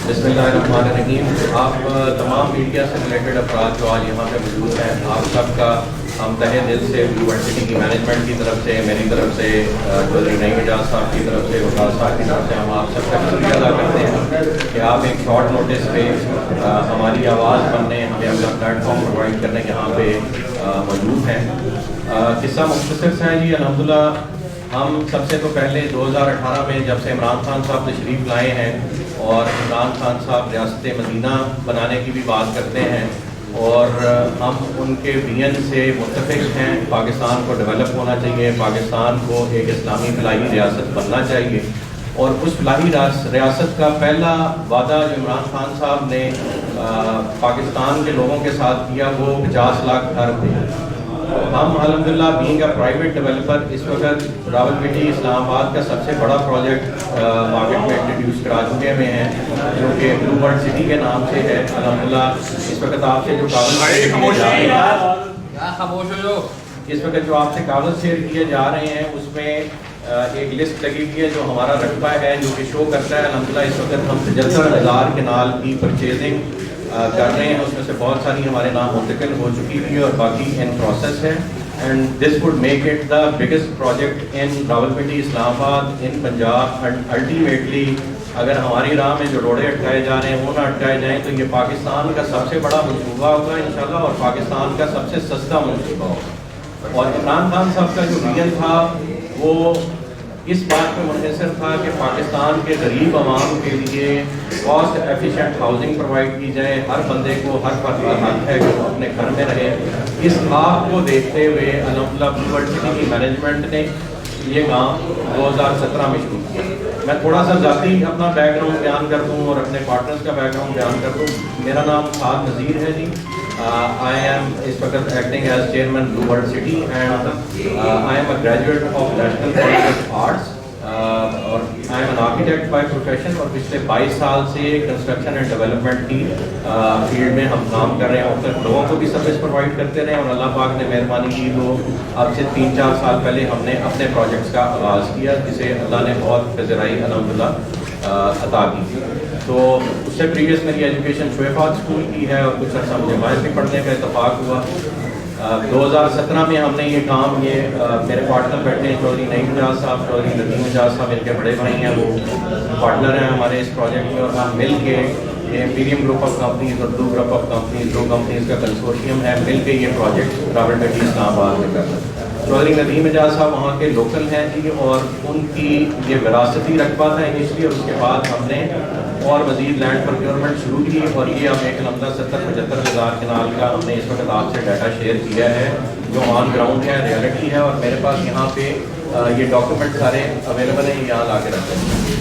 بسم اللہ الرحمن الرحیم. آپ تمام میڈیا سے ریلیٹڈ افراد جو آج یہاں پہ موجود ہیں، آپ سب کا ہم تہہ دل سے یونیورسٹی کی مینجمنٹ کی طرف سے، میری طرف سے، چودھری نعیم اعجاز صاحب کی طرف سے، وقاص صاحب کی طرف سے ہم آپ سب کا شکریہ ادا کرتے ہیں کہ آپ ایک شارٹ نوٹس پہ ہماری آواز بننے، ہمیں اپنا پلیٹ فارم پرووائڈ کرنے کے یہاں پہ موجود ہیں. قصہ مختصر سا ہے جی. الحمدللہ ہم سب سے تو پہلے 2018 میں جب سے عمران خان صاحب تشریف لائے ہیں اور عمران خان صاحب ریاست مدینہ بنانے کی بھی بات کرتے ہیں، اور ہم ان کے ویژن سے متفق ہیں. پاکستان کو ڈیولپ ہونا چاہیے، پاکستان کو ایک اسلامی فلاحی ریاست بننا چاہیے، اور اس فلاحی ریاست کا پہلا وعدہ جو عمران خان صاحب نے پاکستان کے لوگوں کے ساتھ کیا وہ 50 لاکھ گھر تھے. ہم الحمدللہ بینگ اے پرائیویٹ ڈیولپر اس وقت راولپنڈی اسلام آباد کا سب سے بڑا پروجیکٹ مارکیٹ میں انٹروڈیوس کرا چکے ہوئے ہیں، جو کہ بلو برڈ سٹی کے نام سے ہے. الحمدللہ اس وقت آپ سے جو کاغذ شیئر کیے جا رہے ہیں اس میں ایک لسٹ لگی ہوئی ہے جو ہمارا رقبہ ہے، جو کہ شو کرتا ہے الحمدللہ اس وقت ہم 75,000 کنال کی پرچیزنگ کر رہے ہیں. اس میں سے بہت ساری ہمارے نام منتقل ہو چکی ہوئی ہے اور باقی ان پروسیس ہے. And this would make it the biggest project in Rawalpindi Islamabad in Punjab. And ultimately اگر ہماری راہ میں جو روڑے اٹکائے جا رہے ہیں وہ نہ اٹکائے جائیں تو یہ پاکستان کا سب سے بڑا منصوبہ ہوگا انشاءاللہ، اور پاکستان کا سب سے سستا منصوبہ ہوگا. اور عمران خان صاحب کا جو ویژن تھا وہ اس بات پہ منحصر تھا کہ پاکستان کے غریب عوام کے لیے کاسٹ ایفیشینٹ ہاؤسنگ پرووائڈ کی جائے. ہر بندے کو، ہر فرد کا حق ہے کہ وہ اپنے گھر میں رہے. اس خواب کو دیکھتے ہوئے الحمدللہ بلو برڈ سٹی کی مینجمنٹ نے یہ کام 2017 میں شروع کیا. میں تھوڑا سا ذاتی اپنا بیک گراؤنڈ بیان کر دوں اور اپنے پارٹنرز کا بیک گراؤنڈ بیان کر دوں. میرا نام سعد نذیر ہے جی. I am اس وقت acting as chairman Blue Bird City and I am a graduate of National College of Arts اور I am an architect by profession. اور پچھلے 22 سال سے کنسٹرکشن اینڈ ڈیولپمنٹ کی فیلڈ میں ہم کام کر رہے ہیں. اور لوگوں کو بھی سروس پرووائڈ کرتے رہے، اور اللہ پاک نے مہربانی کی تو اب سے 3-4 سال پہلے ہم نے اپنے پروجیکٹس کا آغاز کیا جسے اللہ نے بہت پذیرائی الحمدللہ عطا کی. تو اس سے پریویس میری ایجوکیشن شعیفات اسکول کی ہے اور کچھ عرصہ مجھے باہر بھی پڑھنے کا اتفاق ہوا. 2017 میں ہم نے یہ کام، یہ میرے پارٹنر بیٹھے ہیں چودھری نعیم اعجاز صاحب، چودھری ندیم اعجاز صاحب ان کے بڑے بھائی ہیں، وہ پارٹنر ہیں ہمارے اس پروجیکٹ میں، اور ہم مل کے امپیریم گروپ آف کمپنیز اور بلو گروپ آف کمپنیز، 2 کمپنیز کا کنسورشیم ہے، مل کے یہ پروجیکٹ راولپنڈی اسلام آباد میں کر رہے ہیں. چودھری ندیم اعجاز صاحب وہاں کے لوکل ہیں جی، اور ان کی یہ وراثتی رقبہ تھا انیشلی، اور اس کے بعد ہم نے اور مزید لینڈ پروکیورمنٹ شروع کی، اور یہ اب ایک الحمدللہ 70-75 ہزار کنال کا ہم نے اس وقت آپ سے ڈیٹا شیئر کیا ہے جو آن گراؤنڈ ہے، ریئلٹی ہے. اور میرے پاس یہاں پہ یہ ڈاکومنٹ سارے اویلیبل ہیں، یہاں لا کے رکھتے ہیں.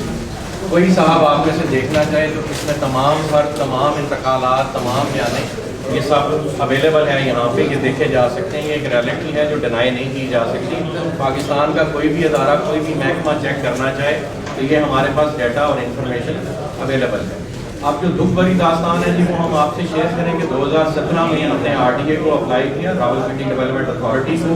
کوئی صاحب آپ میں سے دیکھنا چاہے تو اس میں تمام فرق، تمام انتقالات، تمام بیانیں یہ سب اویلیبل ہے یہاں پہ، یہ دیکھے جا سکتے ہیں. یہ ایک ریئلٹی ہے جو ڈینائی نہیں کی جا سکتی. پاکستان کا کوئی بھی ادارہ، کوئی بھی محکمہ چیک کرنا چاہے تو یہ ہمارے پاس ڈیٹا اور انفارمیشن اویلیبل ہے. اب جو دکھ بھری داستان ہے جی وہ ہم آپ سے شیئر کریں کہ 2017 میں ہم نے RDA کو اپلائی کیا، راولپنڈی ڈیولپمنٹ اتھارٹی کو،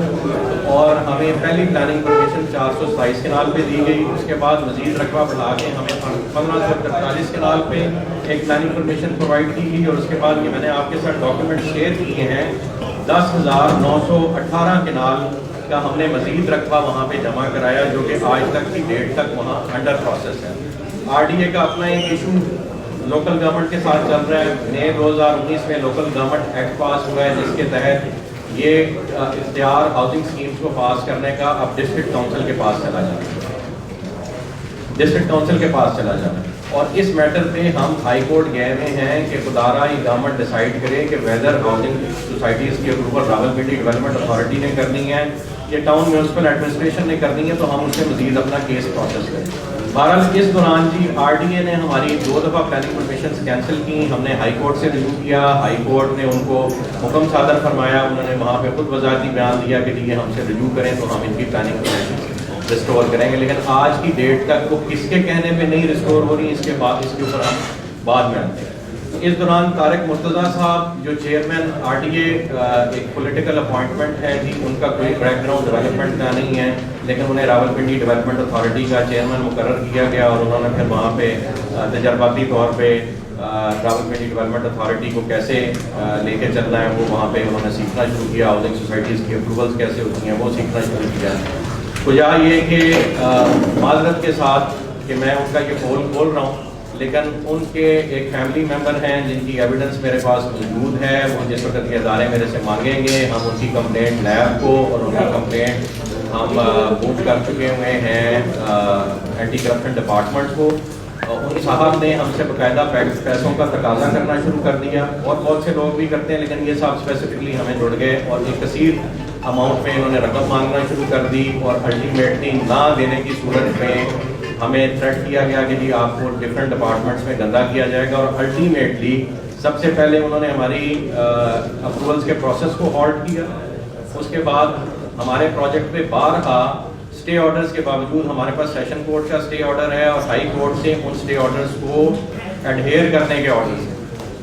اور ہمیں پہلی پلاننگ پرمیشن 427 کنال پہ دی گئی. اس کے بعد مزید رقبہ بڑھا کے ہمیں 1543 کنال پہ ایک پلاننگ پرمیشن پرووائڈ کی گئی. اور اس کے بعد یہ میں نے آپ کے ساتھ ڈاکیومنٹ شیئر کیے ہیں، 10,918 کنال کا ہم نے مزید رقبہ وہاں پہ جمع کرایا، جو کہ آج تک کی ڈیٹ تک وہاں انڈر پروسیس ہے. RDA کا اپنا ایک ایشو لوکل گورنمنٹ کے ساتھ چل رہا ہے. مئی 2019 میں لوکل گورنمنٹ ایکٹ پاس ہوا ہے جس کے تحت یہ اختیار ہاؤسنگ اسکیمز کو پاس کرنے کا اب ڈسٹرکٹ کونسل کے پاس چلا جانا ہے. اور اس میٹر پہ ہم ہائی کورٹ گئے ہوئے ہیں کہ خدارہ یہ گورنمنٹ ڈیسائیڈ کرے کہ ویدر ہاؤسنگ سوسائٹیز کی اپروول راولپنڈی ڈیولپمنٹ اتھارٹی نے کرنی ہے یا ٹاؤن میونسپل ایڈمنسٹریشن نے کرنی ہے، تو ہم اس سے مزید اپنا کیس پروسیس کریں. بہرحال اس دوران جی RDA نے ہماری 2 دفعہ پلاننگ پرمیشنز کینسل کی. ہم نے ہائی کورٹ سے رجوع کیا، ہائی کورٹ نے ان کو حکم صادر فرمایا. انہوں نے وہاں پہ خود وضاحتی بیان دیا کہ یہ ہم سے رجوع کریں تو ہم ان کی پلاننگ پرمیشن ریسٹور کریں گے. لیکن آج کی ڈیٹ تک وہ کس کے کہنے پہ نہیں ریسٹور ہو رہی، اس کے اوپر ہم بعد میں آتے ہیں. اس دوران طارق مرتضیٰ صاحب جو چیئرمین RDA ایک پولیٹیکل اپوائنٹمنٹ ہے جی، ان کا کوئی بیک گراؤنڈ ڈیولپمنٹ کا نہیں ہے، لیکن انہیں راولپنڈی ڈیولپمنٹ اتھارٹی کا چیئرمین مقرر کیا گیا اور انہوں نے پھر وہاں پہ تجرباتی طور پہ راولپنڈی ڈیولپمنٹ اتھارٹی کو کیسے لے کے چلنا ہے وہ وہاں پہ انہوں نے سیکھنا شروع کیا. ہاؤسنگ سوسائٹیز کی اپروولس کیسے ہوتی ہیں وہ سیکھنا شروع کیا. وجہ یہ کہ معذرت کے ساتھ کہ میں ان کا یہ پول کھول رہا ہوں، لیکن ان کے ایک فیملی ممبر ہیں جن کی ایویڈنس میرے پاس موجود ہے. وہ جس وقت یہ ادارے میرے سے مانگیں گے ہم ان کی کمپلینٹ نیب کو اور ان کی کمپلینٹ ہم موو کر چکے ہوئے ہیں اینٹی کرپشن ڈپارٹمنٹ کو. ان صاحب نے ہم سے باقاعدہ پیسوں کا تقاضا کرنا شروع کر دیا، اور بہت سے لوگ بھی کرتے ہیں، لیکن یہ صاحب اسپیسیفکلی ہمیں جڑ گئے اور ایک کثیر اماؤنٹ میں انہوں نے رقم مانگنا شروع کر دی. اور الٹیمیٹلی نہ دینے کی صورت میں ہمیں تھریٹ کیا گیا کہ جی آپ کو ڈفرینٹ ڈپارٹمنٹس میں گندہ کیا جائے گا. اور الٹیمیٹلی سب سے پہلے انہوں نے ہماری اپروولس کے پروسیس کو ہالٹ کیا. اس کے بعد ہمارے پروجیکٹ پہ بارہا اسٹے آرڈرز کے باوجود، ہمارے پاس سیشن کورٹ کا اسٹے آرڈر ہے اور ہائی کورٹ سے ان اسٹے آرڈرز کو ایڈہیئر کرنے کے آرڈرز ہیں.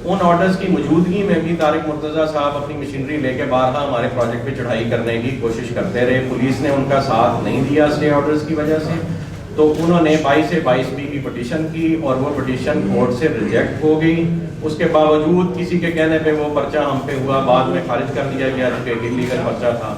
ان آرڈرز کی موجودگی میں بھی طارق مرتضیٰ صاحب اپنی مشینری لے کے بارہا ہمارے پروجیکٹ پہ چڑھائی کرنے کی کوشش کرتے رہے. پولیس نے ان کا ساتھ نہیں دیا اسٹے آرڈرز کی وجہ سے، تو انہوں نے 22 سے 22B کی پٹیشن کی اور وہ پٹیشن کورٹ سے ریجیکٹ ہو گئی. اس کے باوجود کسی کے کہنے پہ وہ پرچہ ہم پہ ہوا، بعد میں خارج کر دیا گیا جو کہ انلیگل پرچہ تھا.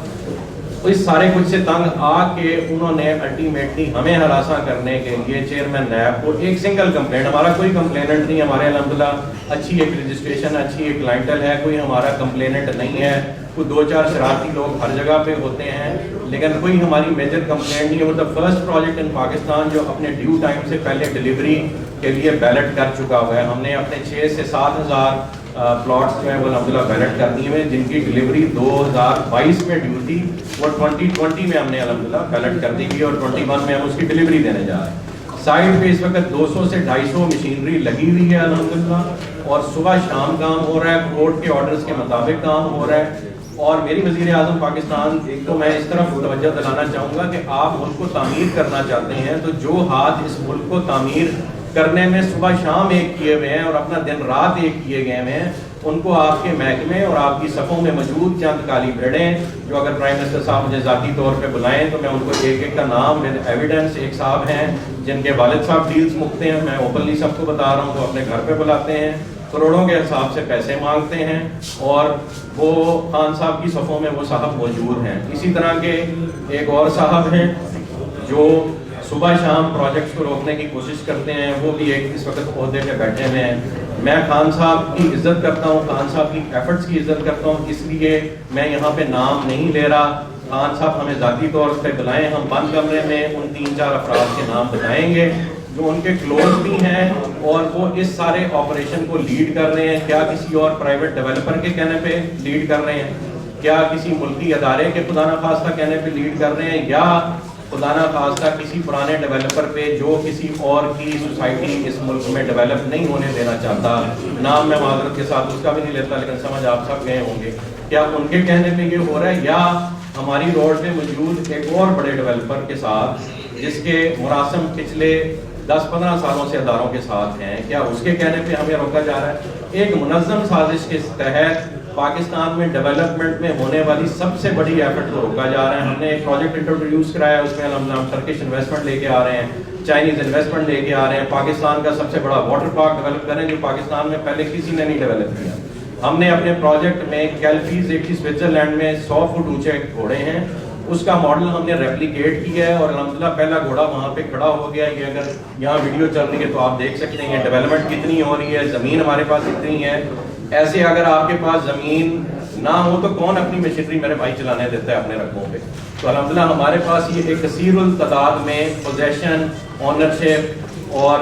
اس سارے کچھ سے تنگ آ کے انہوں نے الٹیمیٹلی ہمیں ہراساں کرنے کے لیے چیئرمین نیب کو ایک سنگل کمپلینٹ، ہمارا کوئی کمپلیننٹ نہیں، ہمارے الحمدللہ اچھی ایک رجسٹریشن، اچھی ایک کلائنٹل ہے، کوئی ہمارا کمپلیننٹ نہیں ہے. کوئی 2-4 شرارتی لوگ ہر جگہ پہ ہوتے ہیں، لیکن کوئی ہماری میجر کمپلینٹ نہیں ہے. وہ دا فرسٹ پروجیکٹ ان پاکستان جو اپنے ڈیو ٹائم سے پہلے ڈلیوری کے لیے بیلٹ کر چکا ہوا ہے. ہم نے اپنے 6 سے 7 ہزار پلاٹس جو ہیں وہ الحمدللہ بیلٹ کر دیے ہوئے، جن کی ڈلیوری 2022 میں ڈیو تھی، وہ 2020 میں ہم نے الحمدللہ بیلٹ کر دی گئی اور 21 میں ہم اس کی ڈلیوری دینے جا رہے ہیں. سائٹ پہ اس وقت 200 سے 250 مشینری لگی ہوئی ہے الحمدللہ، اور صبح شام کام ہو رہا ہے، کورٹ کے آرڈرز کے مطابق کام ہو رہا ہے. اور میری وزیر اعظم پاکستان کو میں اس طرف توجہ دلانا چاہوں گا کہ آپ ملک کو تعمیر کرنا چاہتے ہیں تو جو ہاتھ اس ملک کو تعمیر کرنے میں صبح شام ایک کیے ہوئے ہیں اور اپنا دن رات ایک کیے گئے ہیں، ان کو آپ کے محکمے اور آپ کی صفوں میں موجود چند کالی بھیڑیں جو اگر پرائم منسٹر صاحب مجھے ذاتی طور پہ بلائیں تو میں ان کو ایک ایک کا نام ود ایویڈنس. ایک صاحب ہیں جن کے والد صاحب ڈیلز مکتے ہیں، میں اوپنلی سب کو بتا رہا ہوں، وہ اپنے گھر پہ بلاتے ہیں، کروڑوں کے حساب سے پیسے مانگتے ہیں، اور وہ خان صاحب کی صفوں میں وہ صاحب موجود ہیں. اسی طرح کے ایک اور صاحب ہیں جو صبح شام پروجیکٹس کو روکنے کی کوشش کرتے ہیں، وہ بھی ایک اس وقت عہدے پہ بیٹھے ہوئے ہیں. میں خان صاحب کی عزت کرتا ہوں، خان صاحب کی ایفرٹس کی عزت کرتا ہوں، اس لیے میں یہاں پہ نام نہیں لے رہا. خان صاحب ہمیں ذاتی طور پہ بلائیں، ہم بند کمرے میں ان 3-4 افراد کے نام بتائیں گے جو ان کے کلوز بھی ہیں اور وہ اس سارے آپریشن کو لیڈ کر رہے ہیں. کیا کسی اور پرائیویٹ ڈیولپر کے کہنے پہ لیڈ کر رہے ہیں، کیا کسی ملکی ادارے کے خدا نخواستہ کہنے پہ لیڈ کر رہے ہیں، یا خدا نخواستہ کسی پرانے ڈیولپر پہ جو کسی اور کی سوسائٹی اس ملک میں ڈیولپ نہیں ہونے دینا چاہتا. نام میں معذرت کے ساتھ اس کا بھی نہیں لیتا، لیکن سمجھ آپ سب گئے ہوں گے. کیا ان کے کہنے پہ یہ ہو رہا ہے، یا ہماری روڈ پہ موجود ایک اور بڑے ڈیولپر کے ساتھ جس کے مراسم پچھلے 10-15 سالوں سے اداروں کے ساتھ ہیں، کیا اس کے کہنے پہ ہمیں روکا جا رہا ہے؟ ایک منظم سازش کے تحت پاکستان میں ڈیولپمنٹ میں ہونے والی سب سے بڑی ایفرٹ کو روکا جا رہا ہے. ہم نے ایک پروجیکٹ انٹروڈیوس کرایا، اس میں ہم ٹرکش انویسٹمنٹ لے کے آ رہے ہیں، چائنیز انویسٹمنٹ لے کے آ رہے ہیں، پاکستان کا سب سے بڑا واٹر پارک ڈیولپ کریں جو پاکستان میں پہلے کسی نے نہیں ڈیولپ کیا. ہم نے اپنے پروجیکٹ میں کیلفیز ایک سوئٹزرلینڈ میں 100 فٹ اونچے گھوڑے ہیں، اس کا ماڈل ہم نے ریپلیکیٹ کیا ہے اور الحمدللہ پہلا گھوڑا وہاں پہ کھڑا ہو گیا. یہ اگر یہاں ویڈیو چل رہی ہے تو آپ دیکھ سکتے ہیں ڈیولپمنٹ کتنی ہو رہی ہے، زمین ہمارے پاس اتنی ہے. ایسے اگر آپ کے پاس زمین نہ ہو تو کون اپنی مشینری میرے بھائی چلانے دیتا ہے اپنے رقبوں پہ؟ تو الحمدللہ ہمارے پاس یہ ایک کثیر التعداد میں پوزیشن، اونرشپ اور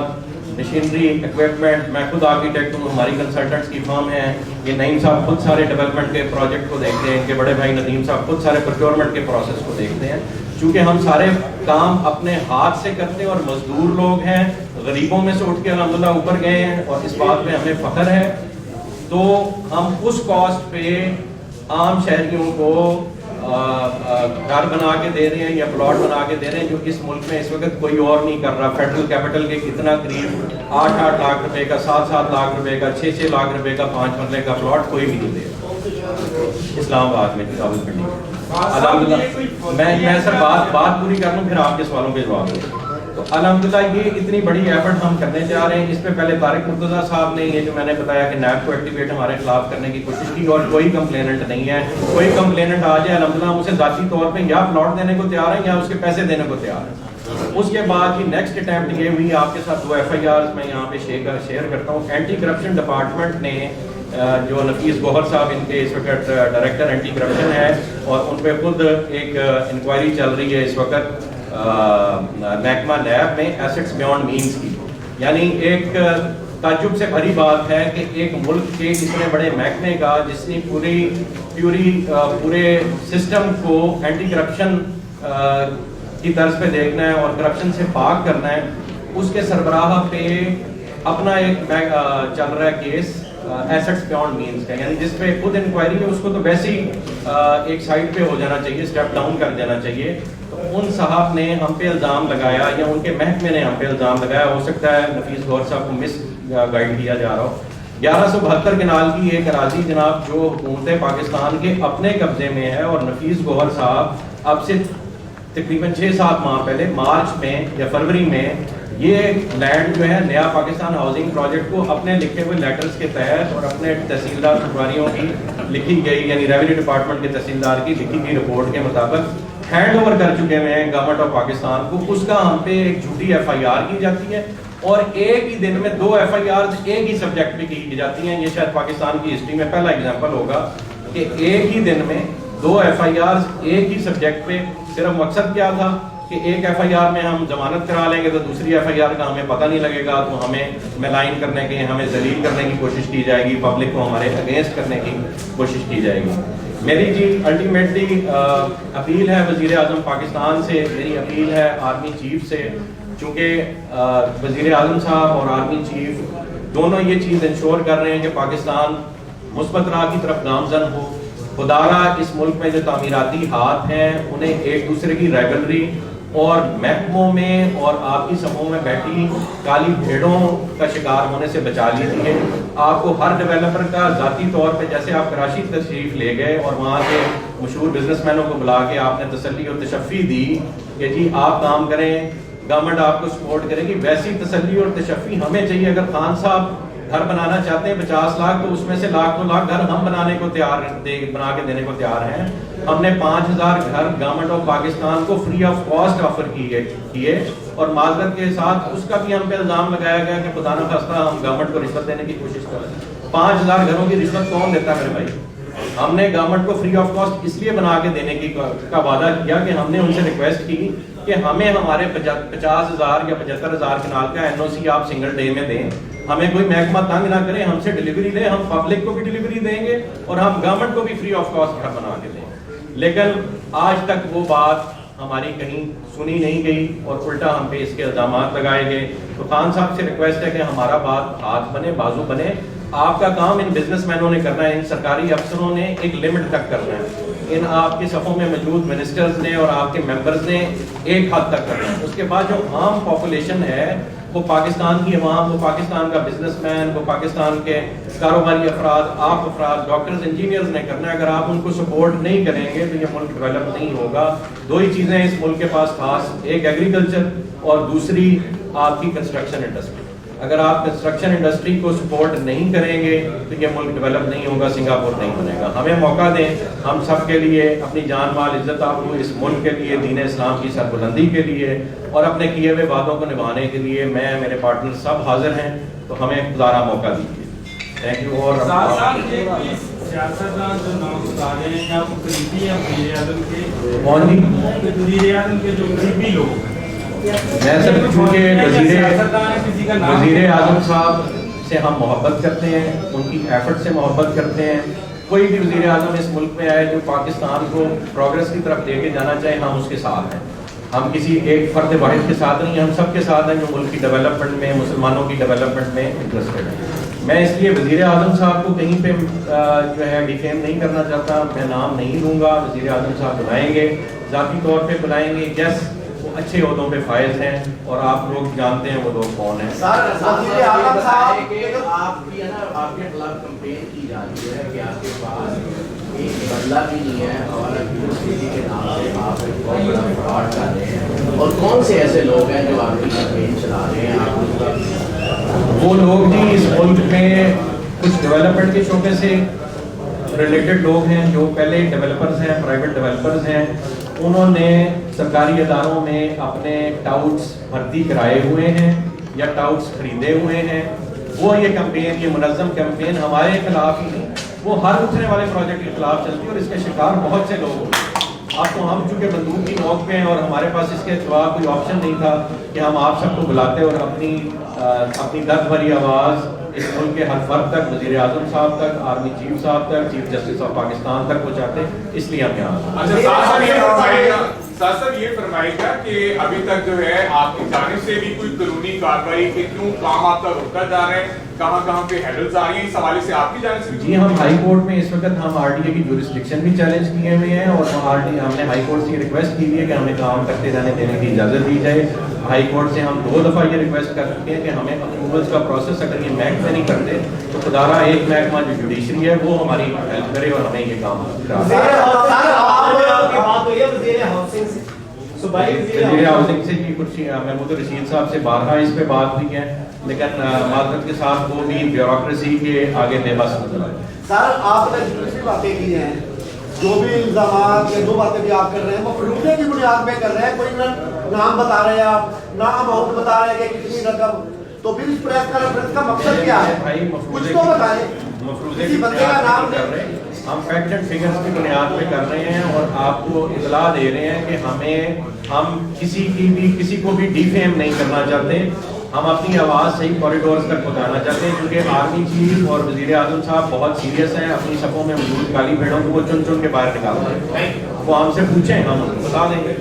مشینری ایکوپمنٹ. میں خود آرکیٹیکٹ ہوں، ہماری کنسلٹنٹس کی فرم ہے. یہ نعیم صاحب خود سارے ڈیولپمنٹ کے پروجیکٹ کو دیکھتے ہیں، ان کے بڑے بھائی ندیم صاحب خود سارے پروکیورمنٹ کے پروسیس کو دیکھتے ہیں. چونکہ ہم سارے کام اپنے ہاتھ سے کرتے ہیں اور مزدور لوگ ہیں، غریبوں میں سے اٹھ کے الحمدللہ اوپر گئے ہیں اور اس بات پہ ہمیں فخر ہے. تو ہم اس کاسٹ پہ عام شہریوں کو گھر بنا کے دے رہے ہیں یا پلاٹ بنا کے دے رہے ہیں جو اس ملک میں اس وقت کوئی اور نہیں کر رہا. فیڈرل کیپٹل کے کتنا قریب 8-8 لاکھ روپے کا، 7-7 لاکھ روپے کا، 6-6 لاکھ روپے کا 5 مرلے کا پلاٹ کوئی بھی نہیں دے رہا. اسلام آباد میں راول پنڈی الحمدللہ. میں سر بات پوری کر لوں پھر آپ کے سوالوں کے جواب دوں. تو الحمدللہ یہ اتنی بڑی ایفرٹ ہم کرنے جا رہے ہیں. اس میں پہلے طارق مرتضیٰ صاحب نے یہ جو میں نے بتایا کہ نیب کو ایکٹیویٹ ہمارے خلاف کرنے کی کوشش کی اور کوئی کمپلیننٹ نہیں ہے. کوئی کمپلیننٹ آ جائے الحمدللہ ہم اسے ذاتی طور پہ یا پلاٹ دینے کو تیار ہیں یا اس کے پیسے دینے کو تیار ہیں. اس کے بعد کی نیکسٹ اٹیمپٹ یہ ہوئی آپ کے ساتھ 2 FIRs میں یہاں پہ شیئر کرتا ہوں. اینٹی کرپشن ڈپارٹمنٹ نے جو نفیس گوہر صاحب ان کے اس وقت ڈائریکٹر اینٹی کرپشن ہے اور ان پہ خود ایک انکوائری چل رہی ہے اس وقت محکمہ نیب میں ایسٹس بیونڈ مینز کی. یعنی ایک تعجب سے بھری بات ہے کہ ایک ملک کے اتنے بڑے محکمے کا جس نے پورے سسٹم کو اینٹی کرپشن کی طرز پہ دیکھنا ہے اور کرپشن سے پاک کرنا ہے, اس کے سربراہ پہ اپنا ایک چل رہا ہے کیس ایسٹس بیونڈ مینز کا. یعنی جس پہ خود انکوائری ہے اس کو تو ویسے ہی ایک سائڈ پہ ہو جانا چاہیے, اسٹیپ ڈاؤن کر دینا چاہیے. تو ان صاحب نے ہم پہ الزام لگایا یا ان کے محکمے نے ہم پہ الزام لگایا, ہو سکتا ہے نفیس گوہر صاحب کو مس گائیڈ کیا جا رہا ہو. 1172 کنال کی ایک اراضی جناب جو حکومت پاکستان کے اپنے قبضے میں ہے اور نفیس گوہر صاحب اب سے تقریباً 6-7 ماہ پہلے مارچ میں یا فروری میں یہ لینڈ جو ہے نیا پاکستان ہاؤسنگ پروجیکٹ کو اپنے لکھے ہوئے لیٹرز کے تحت اور اپنے تحصیلدار پٹواریوں کی لکھی گئی یعنی ریونیو ڈپارٹمنٹ کے تحصیلدار کی لکھی گئی رپورٹ کے مطابق ہینڈ اوور کر چکے ہوئے ہیں گورنمنٹ آف پاکستان کو. اس کا ہم پہ ایک جھوٹی FIR کی جاتی ہے اور ایک ہی دن میں 2 FIRs ایک ہی سبجیکٹ پہ کی جاتی ہیں. یہ شاید پاکستان کی ہسٹری میں پہلا ایگزامپل ہوگا کہ ایک ہی دن میں 2 FIRs ایک ہی سبجیکٹ پہ. صرف مقصد کیا تھا کہ ایک FIR میں ہم ضمانت کرا لیں گے تو دوسری FIR کا ہمیں پتہ نہیں لگے گا, تو ہمیں ملائن کرنے کے ہمیں ذلیل کرنے کی کوشش کی جائے گی, پبلک کو ہمارے اگینسٹ کرنے کی کوشش کی جائے گی. میری جی الٹیمیٹلی اپیل ہے وزیر اعظم پاکستان سے, میری اپیل ہے آرمی چیف سے, چونکہ وزیر اعظم صاحب اور آرمی چیف دونوں یہ چیز انشور کر رہے ہیں کہ پاکستان مثبت راہ کی طرف گامزن ہو. خدارہ اس ملک میں جو تعمیراتی ہاتھ ہیں انہیں ایک دوسرے کی ریگلری اور محکموں میں اور آپ کی صفوں میں بیٹھی کالی بھیڑوں کا شکار ہونے سے بچا لیجیے. آپ کو ہر ڈیولپر کا ذاتی طور پہ, جیسے آپ کراچی تشریف لے گئے اور وہاں کے مشہور بزنس مینوں کو بلا کے آپ نے تسلی اور تشفی دی کہ جی آپ کام کریں, گورنمنٹ آپ کو سپورٹ کرے گی, ویسی تسلی اور تشفی ہمیں چاہیے. اگر خان صاحب گھر بنانا چاہتے ہیں 50 لاکھ تو اس میں سے 1,00,000-2 لاکھ گھر ہم بنانے کو تیار بنا کے دینے کو تیار ہیں. ہم نے 5,000 گھر گورنمنٹ آف پاکستان کو فری آف کاسٹ آفر کیے اور معذرت کے ساتھ اس کا بھی ہم پہ الزام لگایا گیا کہ خدا نخواستہ ہم گورنمنٹ کو رشوت دینے کی کوشش کر رہے ہیں. 5,000 گھروں کی رشوت کون دیتا ہے میرے بھائی؟ ہم نے گورنمنٹ کو فری آف کاسٹ اس لیے بنا کے دینے کا وعدہ کیا کہ ہم نے ان سے ریکویسٹ کی کہ ہمیں ہمارے 50,000 یا 75,000 کنال کا NOC آپ سنگل ڈے میں دیں. ہمیں کوئی محکمہ تنگ نہ کرے, ہم سے ڈلیوری لے, ہم پبلک کو بھی ڈلیوری دیں گے اور ہم گورنمنٹ کو بھی فری آف کاسٹ گھر بنا کے دیں. لیکن آج تک وہ بات ہماری کہیں سنی نہیں گئی اور الٹا ہم پہ اس کے الزامات لگائے گئے. تو خان صاحب سے ریکویسٹ ہے کہ ہمارا بات ہاتھ بنے, بازو بنے. آپ کا کام ان بزنس مینوں نے کرنا ہے, ان سرکاری افسروں نے ایک لمٹ تک کرنا ہے, ان آپ کے صفوں میں موجود منسٹرز نے اور آپ کے ممبرز نے ایک حد تک کرنا ہے. اس کے بعد جو عام پاپولیشن ہے وہ پاکستان کی عوام, وہ پاکستان کا بزنس مین, وہ پاکستان کے کاروباری افراد, آپ افراد, ڈاکٹرز, انجینئرز نے کرنا ہے. اگر آپ ان کو سپورٹ نہیں کریں گے تو یہ ملک ڈیولپ نہیں ہوگا. 2 ہی چیزیں اس ملک کے پاس خاص, ایک ایگریکلچر اور دوسری آپ کی کنسٹرکشن انڈسٹری. اگر آپ کنسٹرکشن انڈسٹری کو سپورٹ نہیں کریں گے تو یہ ملک ڈیولپ نہیں ہوگا, سنگاپور نہیں بنے گا. ہمیں موقع دیں, ہم سب کے لیے, اپنی جان مال عزت آبرو اس ملک کے لیے, دین اسلام کی سربلندی کے لیے اور اپنے کیے ہوئے وعدوں کو نبھانے کے لیے میں, میرے پارٹنر سب حاضر ہیں. تو ہمیں خدارہ موقع دیجیے. Thank you. اور سیاستدان جو نام بتا رہے ہیں آپ قریبی ہیں وزیر اعظم کے, وزیر اعظم کے جو قریبی لوگ ہیں, میں سر چونکہ وزیر اعظم صاحب سے ہم محبت کرتے ہیں, ان کی ایفرٹ سے محبت کرتے ہیں. کوئی بھی وزیر اعظم اس ملک میں آئے جو پاکستان کو پروگریس کی طرف لے کے جانا چاہے, ہم اس کے ساتھ ہیں. ہم کسی ایک فرد واحد کے ساتھ نہیں, ہم سب کے ساتھ ہیں جو ملک کی ڈیولپمنٹ میں, مسلمانوں کی ڈیولپمنٹ میں انٹرسٹڈ ہیں. میں اس لیے وزیر اعظم صاحب کو کہیں پہ جو ہے ڈیفیم نہیں کرنا چاہتا, میں نام نہیں لوں گا. وزیر اعظم صاحب بلائیں گے, ذاتی طور پہ بلائیں گے. یس, اچھے عہدوں پہ فائز ہیں اور آپ لوگ جانتے ہیں وہ لوگ کون ہیں. وزیر اعظم صاحب کہ آپ کی ہے نا آپ کے خلاف کمپین کی جا رہی ہے کہ آپ کے پاس ایک بدلہ بھی نہیں ہے اور یونیورسٹی کے نام سے آپ ایک بہت بڑا فراڈ کر رہے ہیں, اور کون سے ایسے لوگ ہیں جو آپ کی کمپین چلا رہے ہیں؟ آپ وہ لوگ جی اس ملک میں کچھ ڈیولپمنٹ کے شعبے سے ریلیٹڈ لوگ ہیں جو پہلے ڈیولپرز ہیں, پرائیویٹ ڈیولپرز ہیں, انہوں نے سرکاری اداروں میں اپنے ٹاؤٹس بھرتی کرائے ہوئے ہیں یا ٹاؤٹس خریدے ہوئے ہیں. وہ یہ کمپین, یہ منظم کمپین ہمارے خلاف ہی نہیں, وہ ہر اٹھنے والے پروجیکٹ کے خلاف چلتی ہے اور اس کے شکار بہت سے لوگ ہوتے ہیں. اب تو ہم چونکہ بندوق کی نوک پہ ہیں اور ہمارے پاس اس کے سوا کوئی آپشن نہیں تھا کہ ہم آپ سب کو بلاتے اور اپنی درد بھری آواز اس ملک کے ہر فرد تک, وزیر اعظم صاحب تک, آرمی چیف صاحب تک, چیف جسٹس آف پاکستان تک پہنچاتے, اس لیے ہم یہاں. اچھا صاحب یہ فرمائے گا کہ ابھی تک جو ہے آپ کی جانب سے بھی کوئی قانونی کارروائی کے کیوں کام آپ کا روکا جا رہا ہے, کہاں کہاں پہ ہیڈلز آ رہی ہیں, اس حوالے سے آپ کی جانب سے؟ جی ہم ہائی کورٹ میں اس وقت ہم آر ٹی اے کی جورسڈکشن بھی چیلنج کیے ہوئے ہیں اور ہم نے ہائی کورٹ سے ریکویسٹ کی ہے کہ ہمیں کام کرتے رہنے دینے کی اجازت دی جائے. ہائی کورٹ سے ہم 2 دفعہ یہ ریکویسٹ کر چکے ہیں کہ ہمیں اپروولس کا پروسیس اگر یہ محکمے نہیں کرتے تو خدارہ ایک محکمہ جو جوڈیشری ہے وہ ہماری ہیلپ کرے اور ہمیں یہ کام وزیر ہاؤسنگ سے جی کچھ محمود رشید صاحب سے بارہا اس پہ بات ہوئی ہے, لیکن معذرت کے ساتھ وہ بھی بیوروکریسی کے آگے بے بس نظر آئے. سر آپ نے دوسری باتیں کی ہیں, جو بھی الزامات یا 2 باتیں بھی آپ کر رہے ہیں وہ فروٹے کی بنیاد پہ کر رہے ہیں, کوئی نام بتا رہے ہیں آپ, نہ اماؤنٹ بتا رہے ہیں کہ کتنی رقم, تو پھر اس پریس کانفرنس کا مقصد کیا ہے؟ کچھ تو بتائیں. مفروضے کی بنیاد پہ کر رہے ہیں, ہم فیکٹ اینڈ فگرز کی بنیاد پہ کر رہے ہیں اور آپ کو اطلاع دے رہے ہیں کہ ہم کسی کو بھی ڈیفیم نہیں کرنا چاہتے. ہم اپنی آواز صحیح کوریڈورز تک پہنچانا چاہتے ہیں کیونکہ آرمی چیف اور وزیر اعظم صاحب بہت سیریس ہیں, اپنی صفوں میں موجود کالی بھیڑوں کو وہ چن چن کے باہر نکالتے ہیں. وہ ہم سے پوچھیں, ہم ان کو بتا دیں گے.